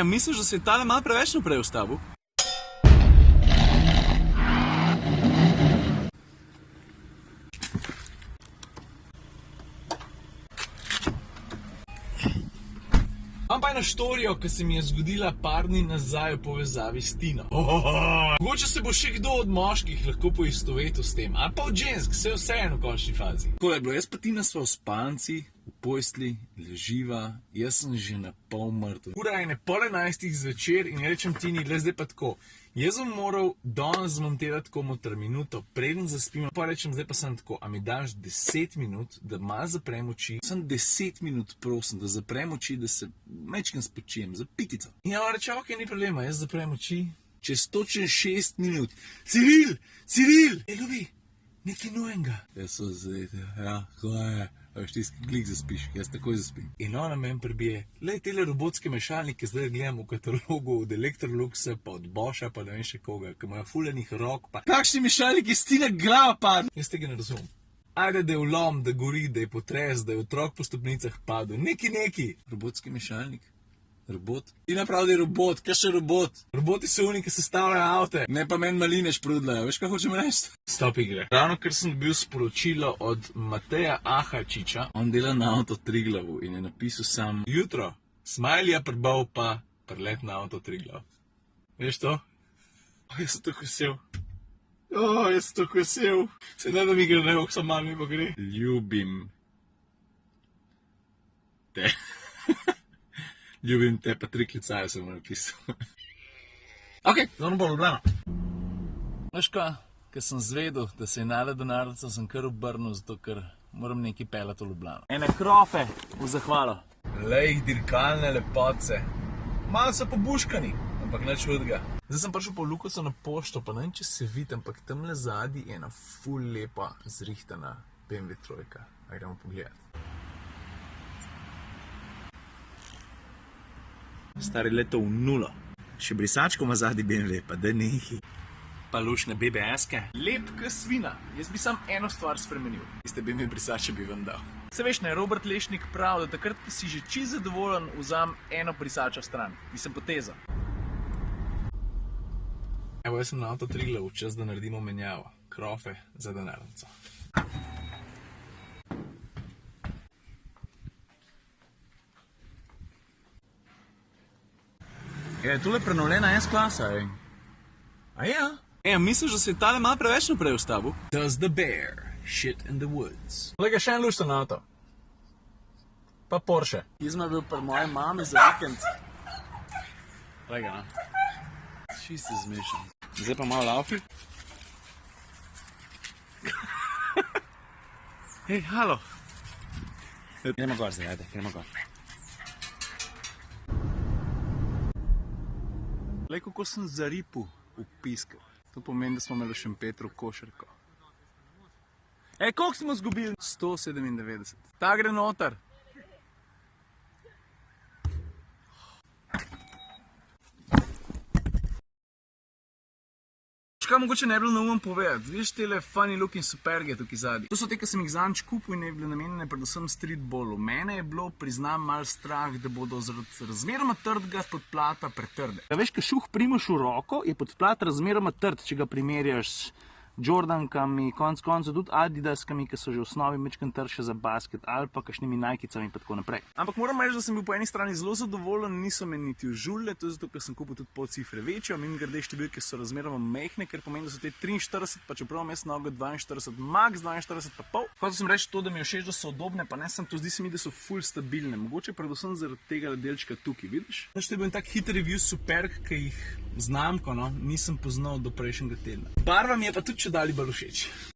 Misliš, da se je tale malo preveč naprej ustavil? Imam pa eno štorijo, ki se mi je zgodila par dni nazaj v povezavi s Tino. Mogoče se bo še kdo od moških lahko poistovetil s tem, ali pa od žensk, se je vseeno v končni fazi. Tako je bilo, jaz pa Tina sva v spanci, v postelji, leživa, jaz sem že na pol mrtev. Ura je 10:30 zvečer in rečem Tini, le zdaj pa tako. Jaz bom moral danes zmontirati komuter minuto, preden zaspim, pa rečem, zdaj pa sem tako, a mi daš 10 minut, da malo zaprem oči. Sem 10 minut, prosim, da zaprem oči, da se mečkam spočijem, za pitico. In ona reče, ok, ni problema, jaz zaprem oči, čez točno 6 minut. Ciril, ljubi, nekaj novega. Jaz so zdaj, ja, kaj je? Veš, ti klik zaspiš, jaz takoj zaspim. In ona meni prebije, lej, tele robotske mešalnike zdaj gledam v katalogu od Electroluxa, pa od Boscha, pa ne vem še koga, ki imajo fuljenih rok, pa kakšni mešalniki, Tina glava padla. Jaz tega ne razumem. Ajde, da je vlom, da gori, da je potres, da je otrok po stopnicah padel, neki. Robotski mešalnik? Robot? Ti napravi, da je robot, kaj še robot? Roboti so oni, ki sestavljajo avte. Ne pa meni maline šprudljajo, veš, kaj hočem reči? Stop igre. Ravno ker sem dobil sporočilo od Mateja Ahačiča, on dela na Avto Triglavu in je napisal sam jutro, smajlija prbal pa prelet na Avto Triglav. Veš to? Jaz sem tako vesel. Se ne da mi gre, ne, kako sam malo mi pa gre. Ljubim te. Ljubim te, pa 3 klicaje sem mu napisal. Ok, zdaj bo Ljubljana. Veš kaj, ker sem zvedel, da se je nale denarnica, sem kar obrnil, zato ker moram nekaj peljati v Ljubljano. Ene krofe v zahvalo. Lej, dirkalne lepoce. Malo so pobuškani, ampak nič hudega. Zdaj sem prišel po Lukovcu na pošto, pa ne vem, če se vidi, ampak tamle zadnji je ena ful lepa zrihtana BMW trojka. Ajdemo pogledati. Stari leto v nulo. Še brisačko ima zadnji BMW, pa da nehi. Pa lušne BBS-ke. Lep k svina. Jaz bi sam eno stvar spremenil. Tiste BMW brisače bi vam dal. Se veš, ne, Robert Lešnik pravi, da takrat, ko si že čisto zadovoljen, vzam eno brisačo stran. Mislim poteza. Evo, jaz sem na Avto Triglav, čas da naredimo menjavo. Krofe za denarnico. Je tule prenovljena S-klasa, ej. A ja? Misliš, da se je tale malo preveč naprej ustavil? Does the bear shit in the woods? Lega, še en lušten avto. Pa Porsche. Izma bil pri moji mami za vikend. Lega, no. Čisto zmešan. Zdaj pa malo laufi. Hej, halo. Gremo gor zdaj, ajde, gremo gor. Glej, kako sem zaripil v piskel. To pomeni, da smo imeli v Šempetru košarko. Koliko smo zgubili? 197. Ta gre noter. Kaj mogoče ne bi bilo naumno povedati? Vidiš tele funny looking superge tukaj zadnji. To so te, ki sem jih zadnjič kupil in je bilo namenjene predvsem streetballu. Mene je bilo, priznam, malo strah, da bodo zaradi razmeroma trdega podplata pretrde. Ja, veš, ko šuh primaš v roko, je podplat razmeroma trd, če ga primerjaš s Jordankami, konc koncev tudi Adidaskami, ki so že v osnovi mečkan trše za basket, ali pa kakšnimi Nikicami in tako naprej. Ampak moram reči, da sem bil po eni strani zelo zadovoljen, niso me niti užuljile, to je zato, ker sem kupil tudi pol cifre večjo, mimogrede številke so razmeroma mehne, ker pomeni, da so te 43, pa čeprav mes nogo 42, max 42 pa pol. Hotel sem reči to, da mi je všeč, da so udobne, pa ne sem, to zdi se mi, da so ful stabilne, mogoče predvsem zaradi tega delčka tukaj, vidiš? To je bil en tak hit review superg, ki jih znamko, no, nisem poznal do prejšnjega tedna. Barva mi je pa tudi čedalje bolj všeč.